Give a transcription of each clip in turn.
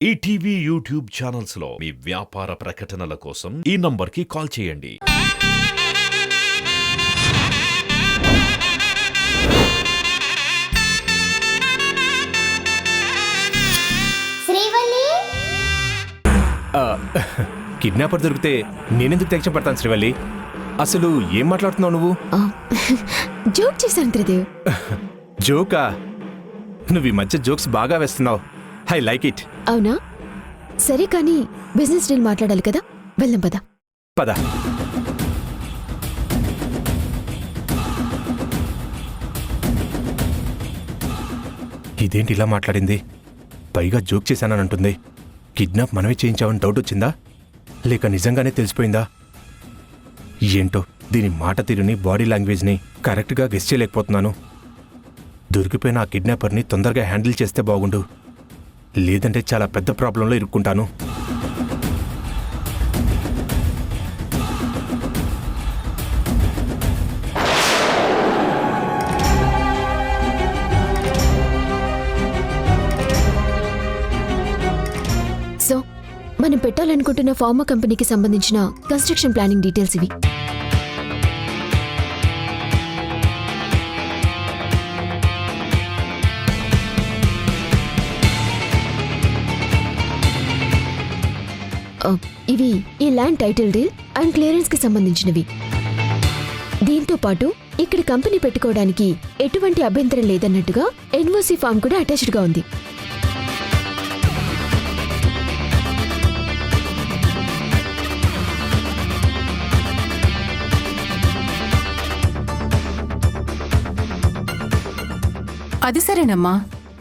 ETV YouTube channels లో మీ వ్యాపార ప్రకటనల కోసం ఈ నంబర్కి కాల్ చేయండి. శ్రీవల్లి కిడ్నాపర్ దొరికితే నేనెందుకు టెన్షన్ పడతాను శ్రీవల్లి? అసలు ఏం మాట్లాడుతున్నావు నువ్వు? జోక్ చేశాను త్రిదేవ్. జోకా? నువ్వు ఈ మధ్య జోక్స్ బాగా వేస్తున్నావు. I like it. అవునా? సరే కానీ బిజినెస్ డీల్ మాట్లాడాలి కదా, వెళ్దాం పద. పద. ఇదేంటి ఇలా మాట్లాడింది? పైగా జోక్ చేశానని అంటుంది. కిడ్నాప్ మనమే చేయించామని డౌట్ వచ్చిందా, లేక నిజంగానే తెలిసిపోయిందా? ఏంటో దీని మాట తీరుని, బాడీ లాంగ్వేజ్ని కరెక్ట్గా గెస్ చేయలేకపోతున్నాను. దొరికిపోయిన ఆ కిడ్నాపర్ని తొందరగా హ్యాండిల్ చేస్తే బాగుండు, లేదంటే చాలా పెద్ద ప్రాబ్లంలో ఇరుక్కుంటాను. సో మనం పెట్టాలనుకుంటున్న ఫార్మా కంపెనీకి సంబంధించిన కన్స్ట్రక్షన్ ప్లానింగ్ డీటెయిల్స్ ఇవి. ఇవి ఈ land title deal and clearance కి సంబంధించినవి. దీంతో పాటు ఇక్కడ కంపెనీ పెట్టుకోవడానికి ఎటువంటి అభ్యంతరం లేదన్నట్టుగా ఎన్ఓసి ఫామ్ కూడా అటాచ్డ్ గా ఉంది. అది సరేనమ్మా,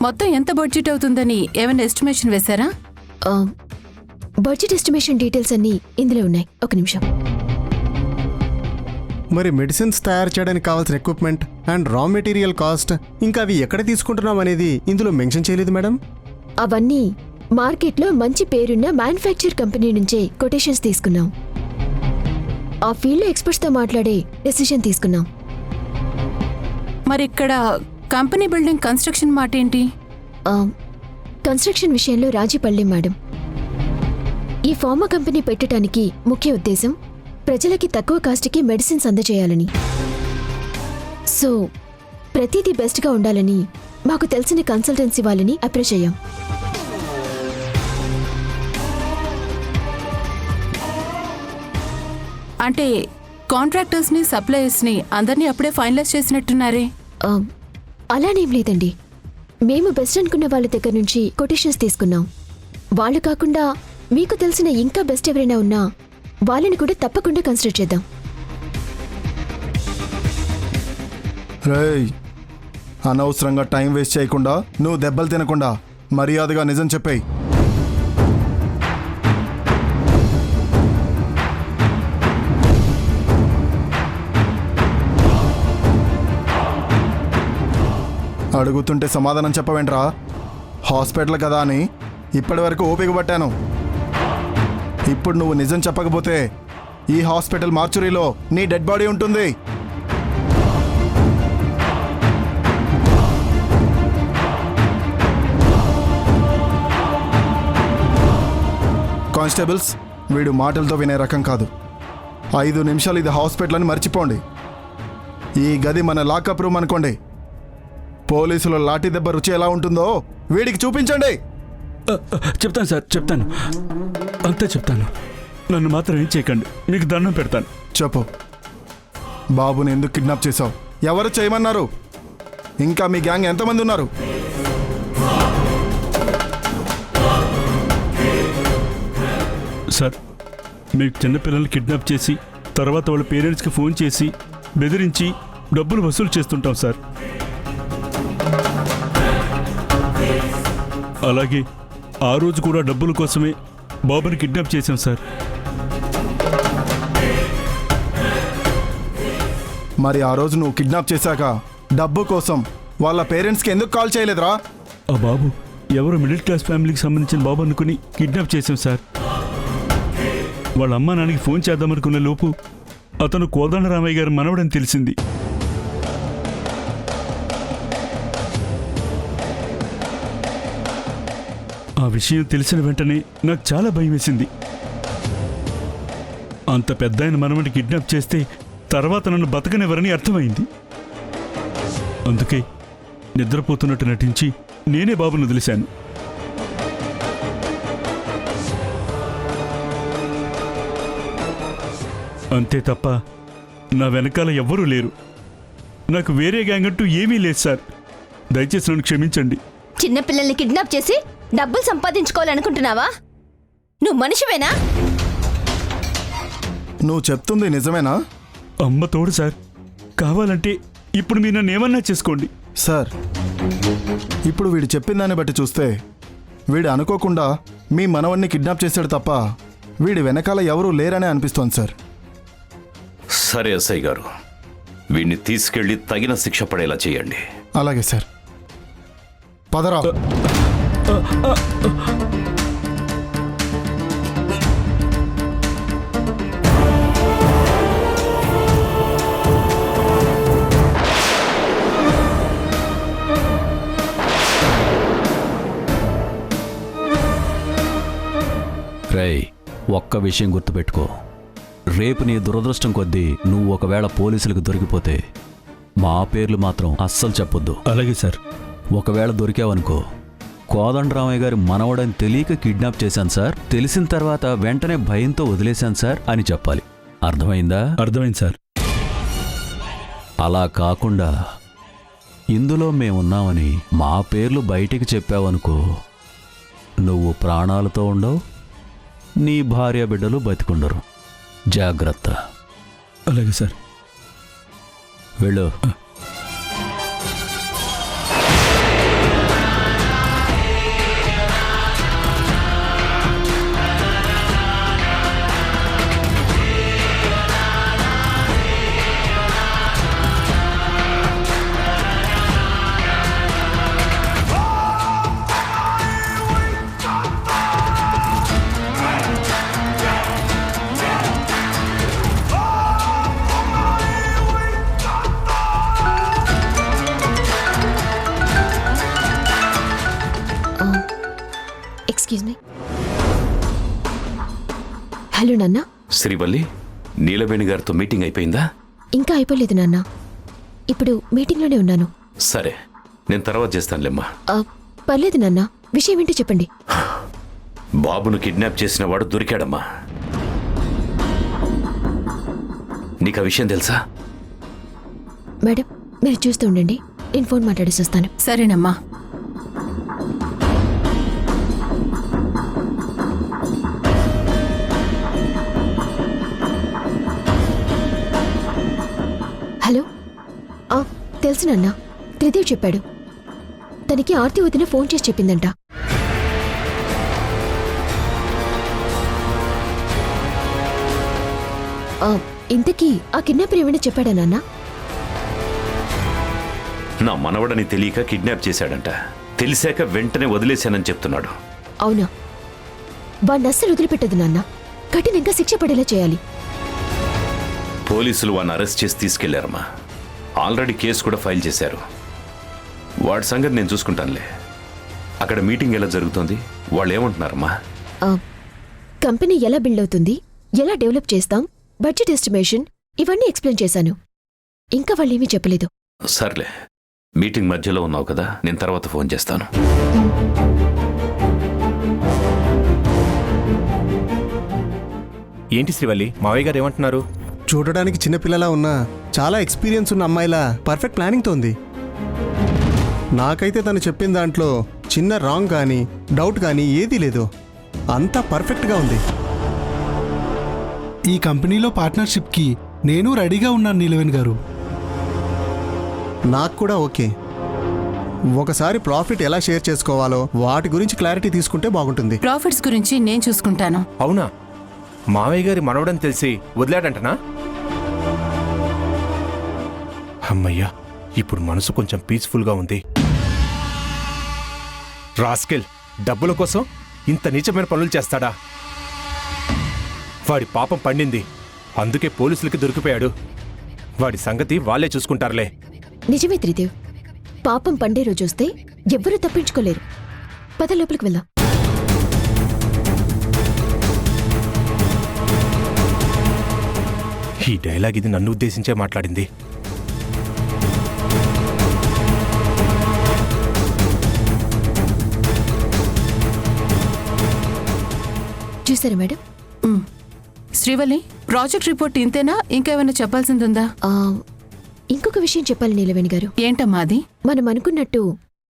మొత్తం ఎంత బడ్జెట్ అవుతుందని ఏమైనా ఎస్టిమేషన్ వేశారా? బడ్జెట్ ఎస్టిమేషన్ డీటెయిల్స్ అన్ని ఇందులో ఉన్నాయి. ఒక నిమిషం. మరి మెడిసిన్స్ తయారు చేయడానికి కావాల్సిన equipment and raw material cost, ఇంకా అవి ఎక్కడ తీసుకుంటున్నాం అనేది ఇందులో మెన్షన్ చేయలేదు మేడం. అవన్నీ మార్కెట్లో మంచి పేరున్న మ్యానుఫ్యాక్చర్ కంపెనీ నుంచే కొటేషన్స్ తీసుకున్నాం. ఆ ఫీల్డ్లో ఎక్స్పర్ట్స్తో మాట్లాడే డెసిషన్ తీసుకున్నాం. మరి ఇక్కడ కంపెనీ బిల్డింగ్ కన్స్ట్రక్షన్ మాట ఏంటి? కన్స్ట్రక్షన్ విషయంలో రాజీ పడలేం మేడం. ఈ ఫార్మా కంపెనీ పెట్టడానికి ముఖ్య ఉద్దేశం ప్రజలకి తక్కువ కాస్ట్కి మెడిసిన్స్ అందజేయాలని. సో ప్రతిదీ బెస్ట్గా ఉండాలని మాకు తెలిసిన కన్సల్టెన్సీ వాళ్ళని అప్రోచ్ అయ్యాం. అంటే కాంట్రాక్టర్స్ని, సప్లయర్స్ని అందరినీ అప్పుడే ఫైనలైజ్ చేసినట్టున్నారే? అలానేం లేదండి. మేము బెస్ట్ అనుకున్న వాళ్ళ దగ్గర నుంచి కొటేషన్స్ తీసుకున్నాం. వాళ్ళు కాకుండా మీకు తెలిసిన ఇంకా బెస్ట్ ఎవరైనా ఉన్నా వాళ్ళని కూడా తప్పకుండా కన్సిడర్ చేద్దాం. రేయ్, అనవసరంగా టైం వేస్ట్ చేయకుండా, నువ్వు దెబ్బలు తినకుండా మర్యాదగా నిజం చెప్పేయ్. అడుగుతుంటే సమాధానం చెప్పవేంట్రా? హాస్పిటల్ కదా అని ఇప్పటి వరకు ఓపిక పట్టాను. ఇప్పుడు నువ్వు నిజం చెప్పకపోతే ఈ హాస్పిటల్ మార్చురీలో నీ డెడ్ బాడీ ఉంటుంది. కానిస్టేబుల్స్, వీడు మాటలతో వినే రకం కాదు. 5 నిమిషాలు ఇది హాస్పిటల్ అని మర్చిపోండి. ఈ గది మన లాకప్ రూమ్ అనుకోండి. పోలీసుల లాఠీ దెబ్బ రుచి ఎలా ఉంటుందో వీడికి చూపించండి. చెప్తాను సార్, చెప్తాను, అంతే చెప్తాను. నన్ను మాత్రం ఏం చేయకండి, మీకు దండం పెడతాను. చెప్పు, బాబుని ఎందుకు కిడ్నాప్ చేశావు? ఎవరు చేయమన్నారు? ఇంకా మీ గ్యాంగ్ ఎంతమంది ఉన్నారు? సార్, మీకు చిన్నపిల్లల్ని కిడ్నాప్ చేసి తర్వాత వాళ్ళ పేరెంట్స్కి ఫోన్ చేసి బెదిరించి డబ్బులు వసూలు చేస్తుంటాం సార్. అలాగే ఆ రోజు కూడా డబ్బుల కోసమే బాబుని కిడ్నాప్ చేశాం సార్. మరి ఆ రోజు నువ్వు కిడ్నాప్ చేశాక డబ్బు కోసం వాళ్ళ పేరెంట్స్కి ఎందుకు కాల్ చేయలేదురా? ఆ బాబు ఎవరో మిడిల్ క్లాస్ ఫ్యామిలీకి సంబంధించిన బాబు అనుకుని కిడ్నాప్ చేశాం సార్. వాళ్ళ అమ్మా నాన్నకి ఫోన్ చేద్దామనుకునే లోపు అతను కోదండరామయ్య గారి మనవడని తెలిసింది. ఆ విషయం తెలిసిన వెంటనే నాకు చాలా భయం వేసింది. అంత పెద్ద ఆయన మనవని కిడ్నాప్ చేస్తే తర్వాత నన్ను బతకనివ్వరని అర్థమైంది. అందుకే నిద్రపోతున్నట్టు నటించి నేనే బాబును వదిలేశాను. అంతే తప్ప నా వెనకాల ఎవ్వరూ లేరు. నాకు వేరే గ్యాంగ్ అంటూ ఏమీ లేదు సార్. దయచేసి నన్ను క్షమించండి. చిన్నపిల్లల్ని కిడ్నాప్ చేసి డబ్బులు సంపాదించుకోవాలనుకుంటున్నావా? నువ్వు మనిషివేనా? నువ్వు చెప్తుంది నిజమేనా? అమ్మ తోడు సార్. కావాలంటే ఇప్పుడు మీరు నన్ను ఏమన్నా చేసుకోండి. సార్, ఇప్పుడు వీడు చెప్పిన దాన్ని బట్టి చూస్తే వీడు అనుకోకుండా మీ మనవణ్ణి కిడ్నాప్ చేశాడు తప్ప వీడి వెనకాల ఎవరూ లేరనే అనిపిస్తోంది సార్. సరే ఎస్ఐ గారు, వీడిని తీసుకెళ్లి తగిన శిక్ష పడేలా చేయండి. అలాగే సార్. పదరా. రేయ్, ఒక్క విషయం గుర్తుపెట్టుకో. రేపు నీ దురదృష్టం కొద్దీ నువ్వు ఒకవేళ పోలీసులకు దొరికిపోతే మా పేర్లు మాత్రం అస్సలు చెప్పొద్దు. అలాగే సార్. ఒకవేళ దొరికావనుకో, కోదండరామయ్య గారి మనవడని తెలియక కిడ్నాప్ చేశాను సార్, తెలిసిన తర్వాత వెంటనే భయంతో వదిలేశాను సార్ అని చెప్పాలి. అర్థమైందా? అర్థమైంది సార్. అలా కాకుండా ఇందులో మేమున్నామని మా పేర్లు బయటికి చెప్పావనుకో, నువ్వు ప్రాణాలతో ఉండవు, నీ భార్య బిడ్డలు బతికుండరు. జాగ్రత్త. అలాగే సార్. వెళ్ళు. Excuse me. హలో నాన్న. శ్రీవల్లి, నీలవేణి గారితో మీటింగ్ అయిపోయిందా? ఇంకా అయిపోలేదు నాన్న. ఇప్పుడు మీటింగ్లోనే ఉన్నాను. సరే, నేను తర్వాత చేస్తానులేమ్మా. పర్లేదు నాన్న. విషయం ఏంటో చెప్పండి. బాబును కిడ్నాప్ చేసిన వాడు దొరికాడమ్మా. నీకు ఆ విషయం తెలుసా? మేడం, మీరు చూస్తూ ఉండండి. నేను ఫోన్ మాట్లాడేసి వస్తాను. సరేనమ్మా. హలో. తెలుసు నాన్న. త్రిదేవ్ చెప్పాడు. తనకి ఆర్తి వదిన ఫోన్ చేసి చెప్పిందంట. ఇంతకీ ఆ కిడ్నాపర్ ఏమైనా చెప్పాడా నాన్న? నా మనవడని తెలియక కిడ్నాప్ చేశాడంట. తెలిసాక వెంటనే వదిలేశానని చెప్తున్నాడు. అవునా? వాడిని అస్సలు వదిలిపెట్టదు నాన్న. కఠినంగా శిక్ష పడేలా చేయాలి. పోలీసులు వాడిని అరెస్ట్ చేసి తీసుకెళ్లారమ్మా. ఆల్రెడీ కేసు కూడా ఫైల్ చేశారు. వాడి సంగతి నేను చూసుకుంటానులే. అక్కడ మీటింగ్ ఎలా జరుగుతుంది? వాళ్ళు ఏమంటున్నారమ్మా? కంపెనీ ఎలా బిల్డ్ అవుతుంది, ఎలా డెవలప్ చేస్తాం, బడ్జెట్ ఎస్టిమేషన్, ఇవన్నీ ఎక్స్ప్లెయిన్ చేశాను. ఇంకా వాళ్ళేమీ చెప్పలేదు. సర్లే, మీటింగ్ మధ్యలో ఉన్నావు కదా, నేను తర్వాత ఫోన్ చేస్తాను. ఏంటి శ్రీవల్లి, మావయ్య గారు ఏమంటున్నారు? చూడడానికి చిన్నపిల్లలా ఉన్నా చాలా ఎక్స్పీరియన్స్ ఉన్న అమ్మాయిలా పర్ఫెక్ట్ ప్లానింగ్తో ఉంది. నాకైతే తను చెప్పిన దాంట్లో చిన్న రాంగ్ కానీ డౌట్ కానీ ఏదీ లేదు. అంతా పర్ఫెక్ట్గా ఉంది. ఈ కంపెనీలో పార్ట్నర్షిప్కి నేను రెడీగా ఉన్నాను నీలవేణి గారు. నాకు కూడా ఓకే. ఒకసారి ప్రాఫిట్ ఎలా షేర్ చేసుకోవాలో వాటి గురించి క్లారిటీ తీసుకుంటే బాగుంటుంది. ప్రాఫిట్స్ గురించి నేను చూసుకుంటాను. అవునా? మావయ్య గారి మనవడని తెలిసి వదిలాడంటనా? అమ్మయ్యా, ఇప్పుడు మనసు కొంచెం పీస్ఫుల్గా ఉంది. రాస్కెల్ డబ్బుల కోసం ఇంత నీచమైన పనులు చేస్తాడా? వాడి పాపం పండింది, అందుకే పోలీసులకి దొరికిపోయాడు. వాడి సంగతి వాళ్ళే చూసుకుంటారులే. నిజమే త్రిదేవ్. పాపం పండే రోజు వస్తే ఎవ్వరూ తప్పించుకోలేరు. పద లోపలికి వెళ్దాం. ఈ డైలాగ్ ఇది నన్ను ఉద్దేశించే మాట్లాడింది. చూసారా మేడం? శ్రీవల్లి, ప్రాజెక్ట్ రిపోర్ట్ ఇంతేనా? ఇంకేమైనా చెప్పాల్సిందుందా? ఇంకొక విషయం చెప్పాలి నీలవేణి గారు. ఏంటమ్మా అది? మనం అనుకున్నట్టు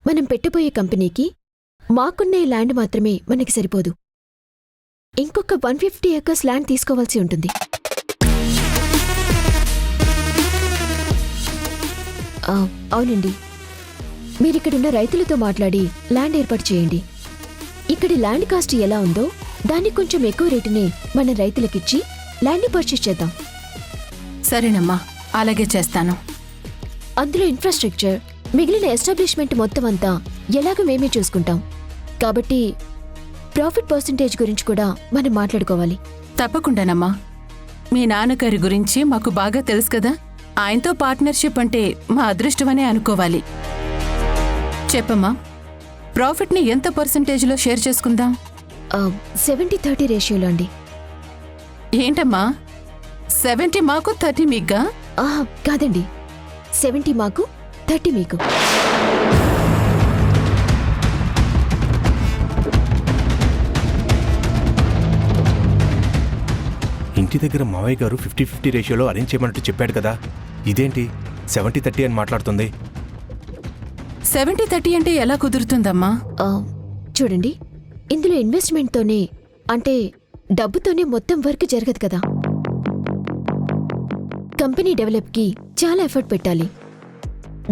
మనం పెట్టబోయే కంపెనీకి మాకున్న ఈ ల్యాండ్ మాత్రమే మనకి సరిపోదు. ఇంకొక 150 acres ల్యాండ్ తీసుకోవాల్సి ఉంటుంది. అవునండి, మీరిక్కడున్న రైతులతో మాట్లాడి ల్యాండ్ ఏర్పాటు చేయండి. ఇక్కడి ల్యాండ్ కాస్ట్ ఎలా ఉందో దానికి కొంచెం ఎక్కువ రేటునే మన రైతులకిచ్చి ల్యాండ్ని పర్చేస్ చేద్దాం. సరేనమ్మా, అలాగే చేస్తాను. అందులో ఇన్ఫ్రాస్ట్రక్చర్, మిగిలిన ఎస్టాబ్లిష్మెంట్ మొత్తం అంతా ఎలాగో మేమే చూసుకుంటాం. కాబట్టి ప్రాఫిట్ పర్సంటేజ్ గురించి కూడా మనం మాట్లాడుకోవాలి. తప్పకుండానమ్మా. మీ నాన్నగారి గురించి మాకు బాగా తెలుసు కదా. ఆయనతో పార్ట్నర్షిప్ అంటే మా అదృష్టమనే అనుకోవాలి. చెప్పమ్మా, ప్రాఫిట్ని ఎంత పర్సంటేజ్లో షేర్ చేసుకుందాం? 70-30 రేషియోలో అండి. ఏంటమ్మా, 70 మాకు 30 మీగ్గా? కాదండి, 70 మాకు 30 మీకు. ఇంటి దగ్గర మావయ్య గారు 50-50 రేషియోలో అరేంజ్ చేయమన్నట్టు చెప్పాడు కదా, ఇదేంటి 70-30 అని మాట్లాడుతుంది? 70-30 అంటే ఎలా కుదురుతుందమ్మా? చూడండి, ఇందులో ఇన్వెస్ట్మెంట్తోనే, అంటే డబ్బుతోనే మొత్తం వర్క్ జరగదు కదా. కంపెనీ డెవలప్కి చాలా ఎఫర్ట్ పెట్టాలి.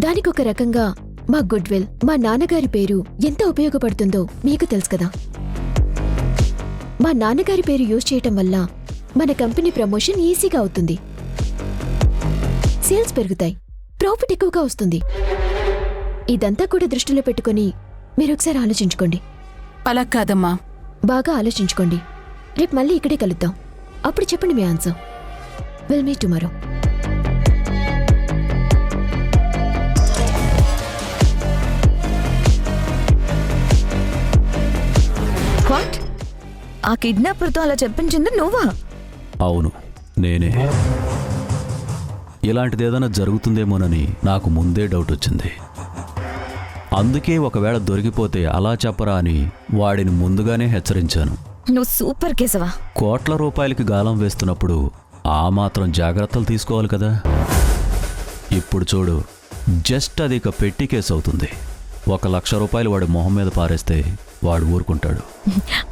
దానికి ఒక రకంగా మా గుడ్ విల్, మా నాన్నగారి పేరు ఎంత ఉపయోగపడుతుందో మీకు తెలుసు కదా. మా నాన్నగారి పేరు యూజ్ చేయటం వల్ల మన కంపెనీ ప్రమోషన్ ఈజీగా అవుతుంది, సేల్స్ పెరుగుతాయి, ప్రాఫిట్ ఎక్కువగా వస్తుంది. ఇదంతా కూడా దృష్టిలో పెట్టుకుని మీరొకసారి ఆలోచించుకోండి. అలా కాదమ్మా. బాగా ఆలోచించుకోండి. రేపు మళ్ళీ ఇక్కడే కలుద్దాం. అప్పుడు చెప్పండి మీ answer. Will meet tomorrow. What? ఆ కిడ్నాపర్తో అలా చెప్పించింది నువ్వా? అవును, నేనే. ఇలాంటిదేదైనా జరుగుతుందేమోనని నాకు ముందే డౌట్ వచ్చింది. అందుకే ఒకవేళ దొరికిపోతే అలా చెప్పరా అని వాడిని ముందుగానే హెచ్చరించాను. నువ్వు సూపర్ కేశవా. కోట్ల రూపాయలకి గాలం వేస్తున్నప్పుడు ఆ మాత్రం జాగ్రత్తలు తీసుకోవాలి కదా. ఇప్పుడు చూడు, జస్ట్ అది ఇక పెట్టి కేసు అవుతుంది. 1,00,000 రూపాయలు వాడి మొహం మీద పారేస్తే వాడు ఊరుకుంటాడు.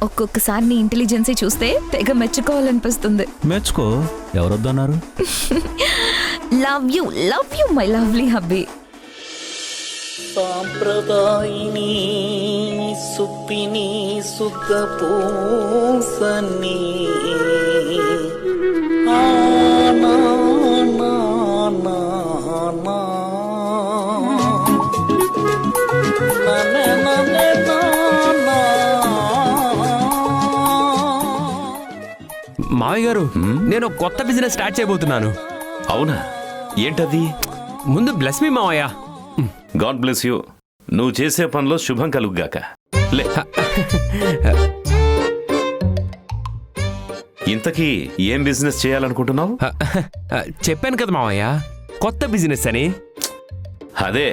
ఒక్కొక్కసారి నీ ఇంటెలిజెన్సీ చూస్తే తెగ మెచ్చుకోవాలనిపిస్తుంది. మెచ్చుకో, ఎవరొద్దన్నారు? Love you my lovely hubby. సాంప్రదాయిని సుప్పిని సుద్ధ పూసని మావయ్య గారు, నేను కొత్త బిజినెస్ స్టార్ట్ చేయబోతున్నాను. అవునా? ఏంటది? ముందు బ్లెస్ మీ మావయ్య. God bless you. నువ్వు చేసే పనిలో శుభం కలుగుగాక. లే. ఇంతకీ ఏం బిజినెస్ చేయాలనుకుంటున్నావు? చెప్పాను కదా మావయ్య, కొత్త బిజినెస్ అని. అదే,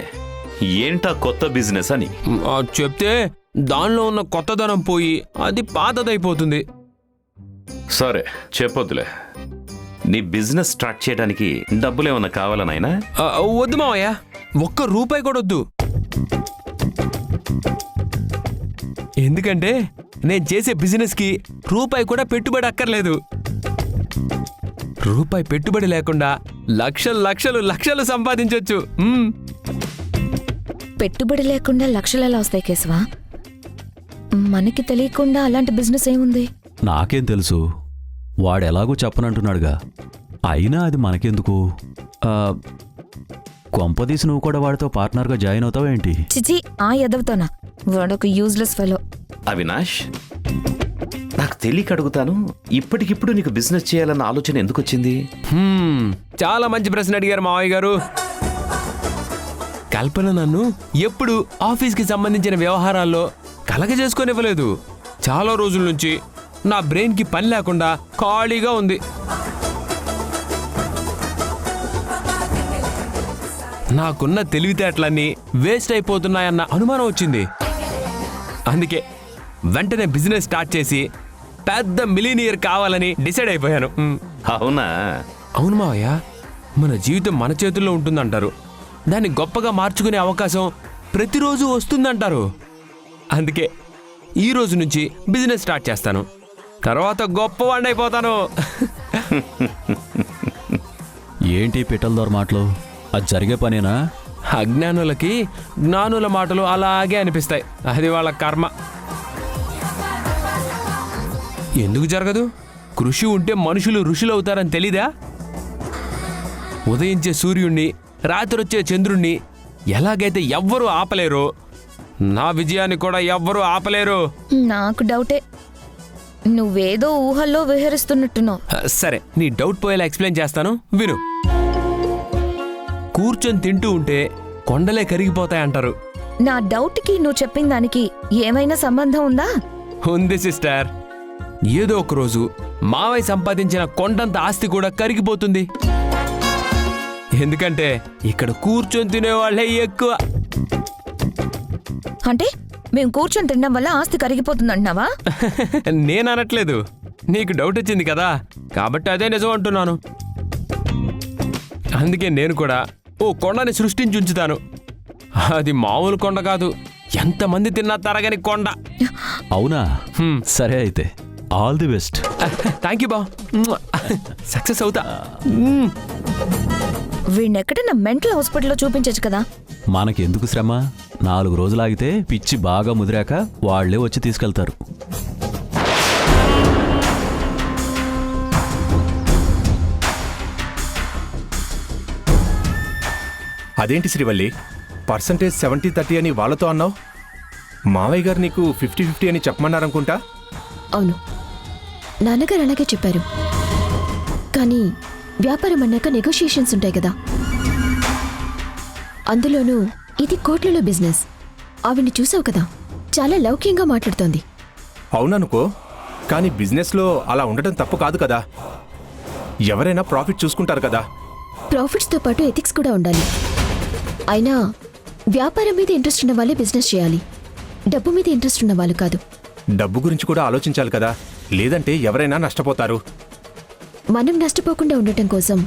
ఏంటా కొత్త బిజినెస్ అని? చెప్తే దానిలో ఉన్న కొత్తదనం పోయి అది పాతదైపోతుంది. సరే, చెప్పొద్దులే. నీ బిజినెస్ స్టార్ట్ చేయడానికి డబ్బులేమన్నా కావాలా నాయనా? వద్దు మావయ్య, ₹1 కూడా వద్దు. ఎందుకంటే నేను చేసే బిజినెస్కి రూపాయి కూడా పెట్టుబడి అక్కర్లేదు. రూపాయి పెట్టుబడి లేకుండా లక్షలు సంపాదించొచ్చు. పెట్టుబడి లేకుండా లక్షలు ఎలా వస్తాయి కేశవా? మనకి తెలియకుండా అలాంటి బిజినెస్ ఏముంది? నాకేం తెలుసు, వాడెలాగూ చెప్పనంటున్నాడుగా. అయినా అది మనకెందుకు? కొంపదీసి నువ్వు కూడా వాడితో పార్ట్నర్గా జాయిన్ అవుతావేంటి? చిచి, ఆ ఎదవుతానా? వాడొక యూజ్లెస్ ఫెలో. అవినాష్, నాకు తెలియక అడుగుతాను, ఇప్పటికిప్పుడు నీకు బిజినెస్ చేయాలన్న ఆలోచన ఎందుకు వచ్చింది? చాలా మంచి ప్రశ్న అడిగారు మావయ్య గారు. కల్పన నన్ను ఎప్పుడు ఆఫీస్కి సంబంధించిన వ్యవహారాల్లో కలగజేసుకొనివ్వలేదు. చాలా రోజుల నుంచి నా బ్రెయిన్కి పని లేకుండా ఖాళీగా ఉంది. నాకున్న తెలివితేటలన్నీ వేస్ట్ అయిపోతున్నాయన్న అనుమానం వచ్చింది. అందుకే వెంటనే బిజినెస్ స్టార్ట్ చేసి పెద్ద మిలీనియర్ కావాలని డిసైడ్ అయిపోయాను. అవునా? అవును మావయ్య, మన జీవితం మన చేతుల్లో ఉంటుందంటారు. దాన్ని గొప్పగా మార్చుకునే అవకాశం ప్రతిరోజు వస్తుందంటారు. అందుకే ఈ రోజు నుంచి బిజినెస్ స్టార్ట్ చేస్తాను. తర్వాత గొప్పవాడిని అయిపోతాను. ఏంటి పిట్టలదోర మాటలు? అది జరిగే పనేనా? అజ్ఞానులకి జ్ఞానుల మాటలు అలాగే అనిపిస్తాయి. అది వాళ్ళ కర్మ. ఎందుకు జరగదు? కృషి ఉంటే మనుషులు ఋషులు అవుతారని తెలీదా? ఉదయించే సూర్యుణ్ణి, రాత్రొచ్చే చంద్రుణ్ణి ఎలాగైతే ఎవ్వరూ ఆపలేరో, నా విజయాన్ని కూడా ఎవ్వరూ ఆపలేరు. నాకు డౌటే. నువ్వేదో ఊహల్లో విహరిస్తున్నట్టున్నావు. సరే, నీ డౌట్ పోయేలా ఎక్స్ప్లెయిన్ చేస్తాను, విను. కూర్చొని తింటూ ఉంటే కొండలే కరిగిపోతాయంటారు. నా డౌట్కి నువ్వు చెప్పిన దానికి ఏమైనా సంబంధం ఉందా? ఉంది సిస్టర్. ఏదో ఒక రోజు మావయ్య సంపాదించిన కొండంత ఆస్తి కూడా కరిగిపోతుంది. ఎందుకంటే ఇక్కడ కూర్చొని తినేవాళ్లే ఎక్కువ. అంటే మేము కూర్చొని తినడం వల్ల ఆస్తి కరిగిపోతుందంటున్నావా? నేననట్లేదు, నీకు డౌట్ వచ్చింది కదా, కాబట్టి అదే నిజం అంటున్నాను. అందుకే నేను కూడా ఓ కొండని సృష్టించి ఉంచుతాను. అది మామూలు కొండ కాదు, ఎంతమంది తిన్నా తరగని కొండ. అవునా? సరే అయితే all the best. Thank you బా. సక్సెస్ అవుతా. వీణెక్కడైనా మెంటల్ హాస్పిటల్లో చూపించచ్చు కదా. మనకెందుకు శ్రమ? 4 రోజులాగితే పిచ్చి బాగా ముదిరాక వాళ్లే వచ్చి తీసుకెళ్తారు. అదేంటి శ్రీవల్లి, పర్సంటేజ్ 70-30 అని వాళ్ళతో అన్నావు? మావయ్య గారు నీకు 50-50 అని చెప్పమన్నారనుకుంటా. అవును, నాన్నగారు అలాగే చెప్పారు. కానీ వ్యాపారం అన్నాక నెగోషియేషన్స్ ఉంటాయి కదా. అందులోనూ ఇది కోట్లలో బిజినెస్. ఆవిడ్ని చూసావు కదా, చాలా లౌక్యంగా మాట్లాడుతోంది. అవుననుకో, కానీ బిజినెస్లో అలా ఉండటం తప్పు కాదు కదా. ఎవరైనా ప్రాఫిట్ చూసుకుంటారు కదా. ప్రాఫిట్స్తో పాటు ఎథిక్స్ కూడా ఉండాలి. అయినా వ్యాపారం మీద ఇంట్రెస్ట్ ఉన్న వాళ్ళే బిజినెస్ చేయాలి, డబ్బు మీద ఇంట్రెస్ట్ ఉన్న వాళ్ళు కాదు. డబ్బు గురించి కూడా ఆలోచించాలి కదా, లేదంటే ఎవరైనా నష్టపోతారు. మనం నష్టపోకుండా ఉండటం కోసం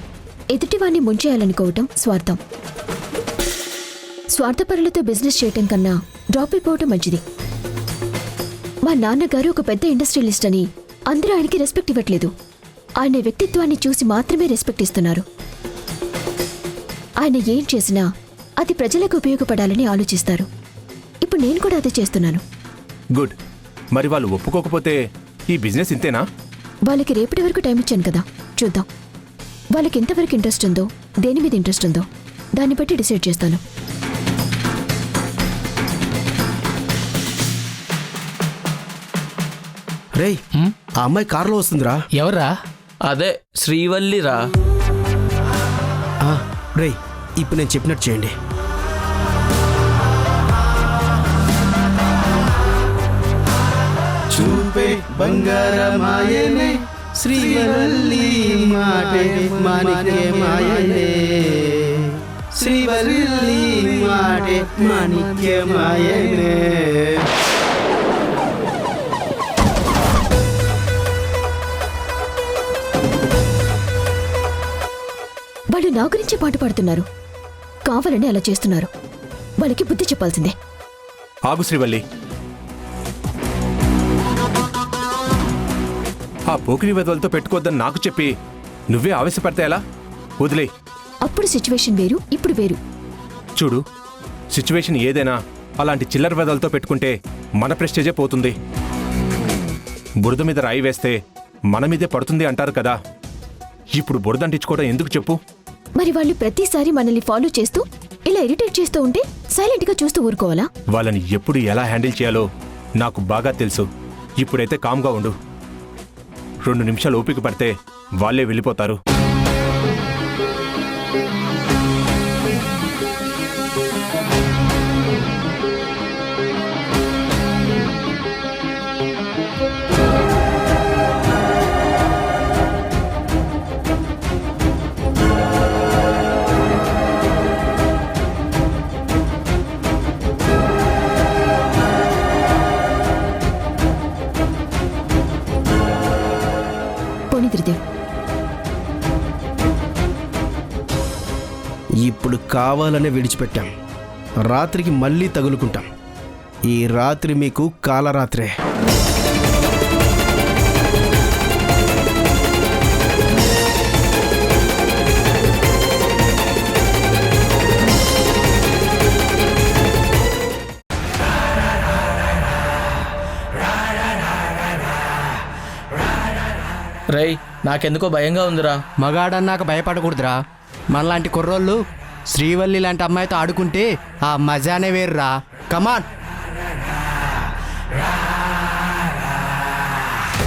ఎదుటివాణ్ణి ముంచేయాలనుకోవటం స్వార్థం. స్వార్థపరులతో బిజినెస్ చేయటం కన్నా డ్రాప్ అయిపోవటం మంచిది. మా నాన్నగారు ఒక పెద్ద ఇండస్ట్రియలిస్ట్ అని అందరూ ఆయనకి రెస్పెక్ట్ ఇవ్వట్లేదు. ఆయన వ్యక్తిత్వాన్ని చూసి మాత్రమే రెస్పెక్ట్ ఇస్తున్నారు. ఆయన ఏం చేసినా అది ప్రజలకు ఉపయోగపడాలని ఆలోచిస్తారు. ఇప్పుడు నేను కూడా అదే చేస్తున్నాను. గుడ్. మరి వాళ్ళు ఒప్పుకోకపోతే ఈ బిజినెస్ ఇంతేనా? వాళ్ళకి రేపటి వరకు టైం ఇచ్చాను కదా, చూద్దాం. వాళ్ళకి ఎంతవరకు ఇంట్రెస్ట్ ఉందో, దేని మీద ఇంట్రెస్ట్ ఉందో దాన్ని బట్టి డిసైడ్ చేస్తాను. రేయ్, ఆ అమ్మాయి కారులో వస్తుందిరా. ఎవర్రా? అదే శ్రీవల్లిరా. రేయ్, ఇప్పుడు నేను చెప్పినట్టు చేయండి. చూపే బంగారమాయనే శ్రీవల్లి మాటే మాణిక్యమాయనే శ్రీవల్లి మాటే మాణిక్యమాయనే. వాళ్ళు నా గురించి పాటు పాడుతున్నారు, కావాలని అలా చేస్తున్నారు. వాళ్ళకి బుద్ధి చెప్పాల్సిందే. ఆగు శ్రీవల్లి, ఆ పోకిరి వెదలతో పెట్టుకోవద్దని నాకు చెప్పి నువ్వే ఆవేశపడితే ఎలా? వదిలే. అప్పుడు సిచ్యువేషన్ వేరు, ఇప్పుడు వేరు. చూడు, సిచ్యువేషన్ ఏదైనా అలాంటి చిల్లర వెదలతో పెట్టుకుంటే మన ప్రెస్టేజే పోతుంది. బురద మీద రాయి వేస్తే మన మీదే పడుతుంది అంటారు కదా. ఇప్పుడు బురద అంటించుకోవడం ఎందుకు చెప్పు? మరి వాళ్ళు ప్రతిసారి మనల్ని ఫాలో చేస్తూ ఇలా ఇరిటేట్ చేస్తూ ఉంటే సైలెంట్గా చూస్తూ ఊరుకోవాలా? వాళ్ళని ఎప్పుడు ఎలా హ్యాండిల్ చేయాలో నాకు బాగా తెలుసు. ఇప్పుడైతే కామ్గా ఉండు. 2 నిమిషాలు ఓపిక పడితే వాళ్ళే వెళ్ళిపోతారు. ఇప్పుడు కావాలనే విడిచిపెట్టాం. రాత్రికి మళ్ళీ తగులుకుంటాం. ఈ రాత్రి మీకు కాలరాత్రే. రేయ్, నాకెందుకో భయంగా ఉందిరా. మగాడన్నాక భయపడకూడదురా. మనలాంటి కుర్రోళ్ళు శ్రీవల్లి లాంటి అమ్మాయితో ఆడుకుంటే ఆ మజానే వేరురా. కమాన్.